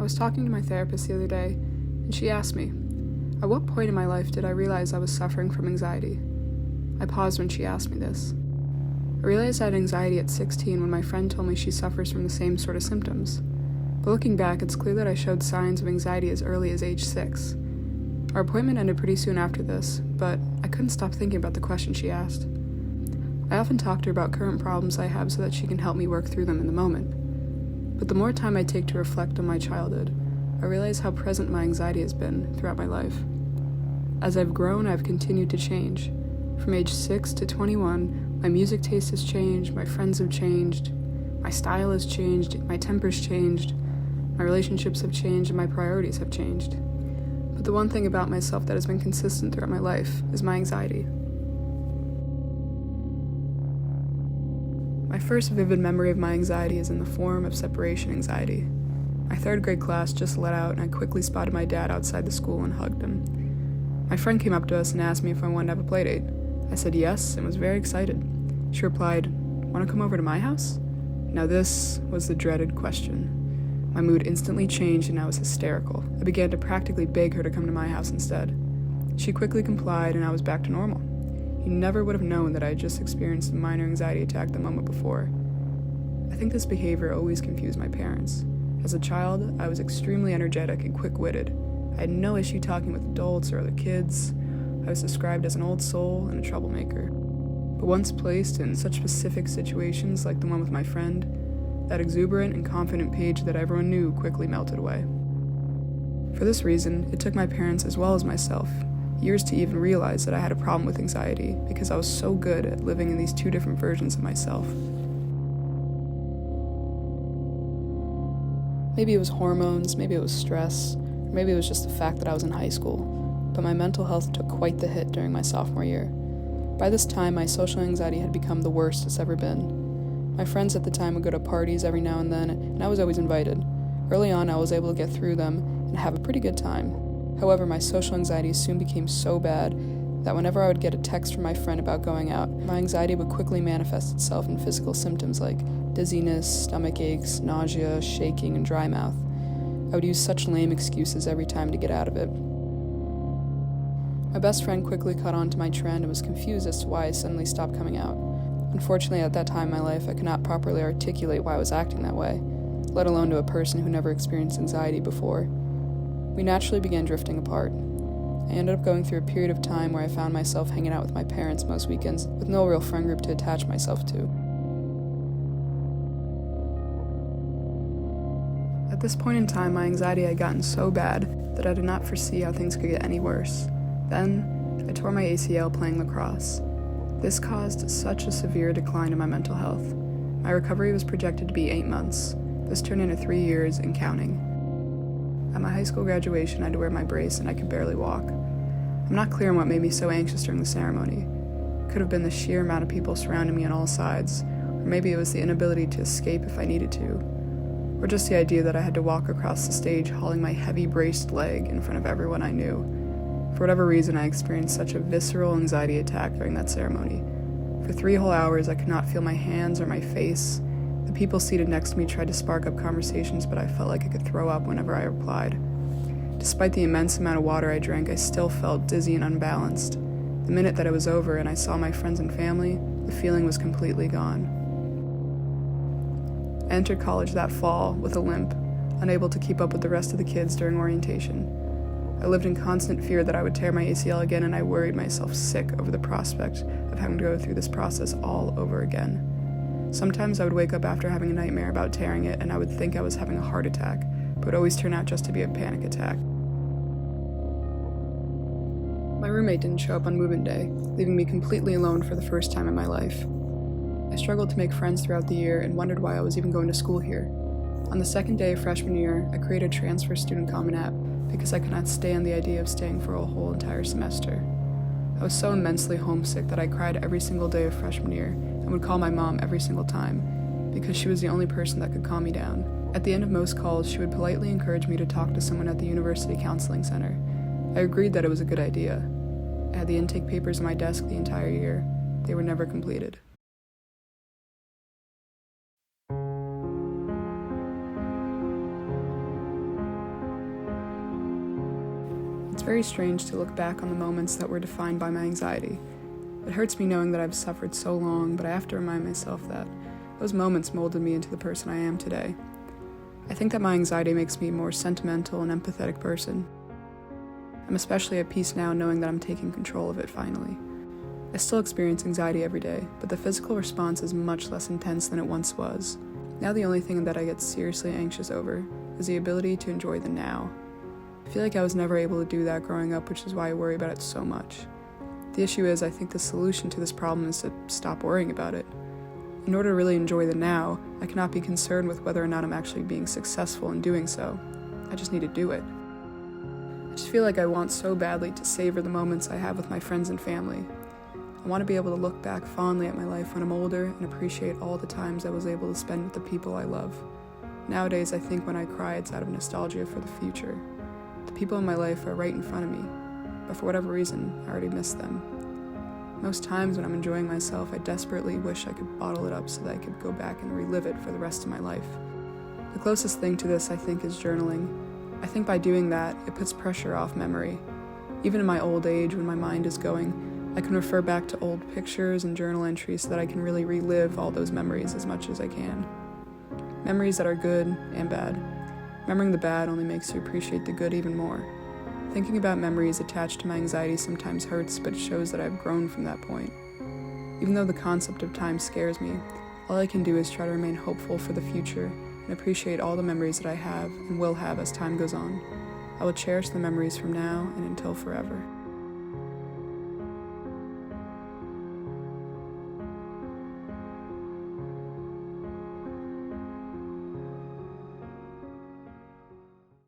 was talking to my therapist the other day, and she asked me, at what point in my life did I realize I was suffering from anxiety? I paused when she asked me this. I realized I had anxiety at 16 when my friend told me she suffers from the same sort of symptoms. But looking back, it's clear that I showed signs of anxiety as early as age 6. Our appointment ended pretty soon after this, but I couldn't stop thinking about the question she asked. I often talk to her about current problems I have so that she can help me work through them in the moment. But the more time I take to reflect on my childhood, I realize how present my anxiety has been throughout my life. As I've grown, I've continued to change. From age 6 to 21, my music taste has changed, my friends have changed, my style has changed, my temper's changed, my relationships have changed, and my priorities have changed. But the one thing about myself that has been consistent throughout my life is my anxiety. My first vivid memory of my anxiety is in the form of separation anxiety. My 3rd grade class just let out, and I quickly spotted my dad outside the school and hugged him. My friend came up to us and asked me if I wanted to have a playdate. I said yes and was very excited. She replied, "Want to come over to my house?" Now this was the dreaded question. My mood instantly changed and I was hysterical. I began to practically beg her to come to my house instead. She quickly complied and I was back to normal. You never would have known that I had just experienced a minor anxiety attack the moment before. I think this behavior always confused my parents. As a child, I was extremely energetic and quick-witted. I had no issue talking with adults or other kids. I was described as an old soul and a troublemaker. But once placed in such specific situations like the one with my friend, that exuberant and confident Paige that everyone knew quickly melted away. For this reason, it took my parents as well as myself years to even realize that I had a problem with anxiety because I was so good at living in these two different versions of myself. Maybe it was hormones, maybe it was stress, or maybe it was just the fact that I was in high school, but my mental health took quite the hit during my sophomore year. By this time, my social anxiety had become the worst it's ever been. My friends at the time would go to parties every now and then, and I was always invited. Early on, I was able to get through them and have a pretty good time. However, my social anxiety soon became so bad that whenever I would get a text from my friend about going out, my anxiety would quickly manifest itself in physical symptoms like dizziness, stomach aches, nausea, shaking, and dry mouth. I would use such lame excuses every time to get out of it. My best friend quickly caught on to my trend and was confused as to why I suddenly stopped coming out. Unfortunately, at that time in my life, I could not properly articulate why I was acting that way, let alone to a person who never experienced anxiety before. We naturally began drifting apart. I ended up going through a period of time where I found myself hanging out with my parents most weekends with no real friend group to attach myself to. At this point in time, my anxiety had gotten so bad that I did not foresee how things could get any worse. Then, I tore my ACL playing lacrosse. This caused such a severe decline in my mental health. My recovery was projected to be 8 months. This turned into 3 years and counting. At my high school graduation, I had to wear my brace and I could barely walk. I'm not clear on what made me so anxious during the ceremony. It could have been the sheer amount of people surrounding me on all sides, or maybe it was the inability to escape if I needed to, or just the idea that I had to walk across the stage hauling my heavy braced leg in front of everyone I knew. For whatever reason, I experienced such a visceral anxiety attack during that ceremony. For 3 whole hours, I could not feel my hands or my face. The people seated next to me tried to spark up conversations, but I felt like I could throw up whenever I replied. Despite the immense amount of water I drank, I still felt dizzy and unbalanced. The minute that it was over and I saw my friends and family, the feeling was completely gone. I entered college that fall with a limp, unable to keep up with the rest of the kids during orientation. I lived in constant fear that I would tear my ACL again, and I worried myself sick over the prospect of having to go through this process all over again. Sometimes I would wake up after having a nightmare about tearing it, and I would think I was having a heart attack, but it would always turn out just to be a panic attack. My roommate didn't show up on move-in day, leaving me completely alone for the first time in my life. I struggled to make friends throughout the year and wondered why I was even going to school here. On the second day of freshman year, I created a transfer student common app because I could not stand the idea of staying for a whole entire semester. I was so immensely homesick that I cried every single day of freshman year and would call my mom every single time because she was the only person that could calm me down. At the end of most calls, she would politely encourage me to talk to someone at the University Counseling Center. I agreed that it was a good idea. I had the intake papers on my desk the entire year. They were never completed. 'Cause very strange to look back on the moments that were defined by my anxiety. It hurts me knowing that I've suffered so long, but I have to remind myself that those moments molded me into the person I am today. I think that my anxiety makes me a more sentimental and empathetic person. I'm especially at peace now knowing that I'm taking control of it finally. I still experience anxiety every day, but the physical response is much less intense than it once was. Now the only thing that I get seriously anxious over is the ability to enjoy the now. I feel like I was never able to do that growing up, which is why I worry about it so much. The issue is, I think the solution to this problem is to stop worrying about it. In order to really enjoy the now, I cannot be concerned with whether or not I'm actually being successful in doing so. I just need to do it. I just feel like I want so badly to savor the moments I have with my friends and family. I want to be able to look back fondly at my life when I'm older and appreciate all the times I was able to spend with the people I love. Nowadays, I think when I cry, it's out of nostalgia for the future. The people in my life are right in front of me, but for whatever reason, I already miss them. Most times when I'm enjoying myself, I desperately wish I could bottle it up so that I could go back and relive it for the rest of my life. The closest thing to this, I think, is journaling. I think by doing that, it puts pressure off memory. Even in my old age, when my mind is going, I can refer back to old pictures and journal entries so that I can really relive all those memories as much as I can. Memories that are good and bad. Remembering the bad only makes you appreciate the good even more. Thinking about memories attached to my anxiety sometimes hurts, but it shows that I've grown from that point. Even though the concept of time scares me, all I can do is try to remain hopeful for the future and appreciate all the memories that I have and will have as time goes on. I will cherish the memories from now and until forever.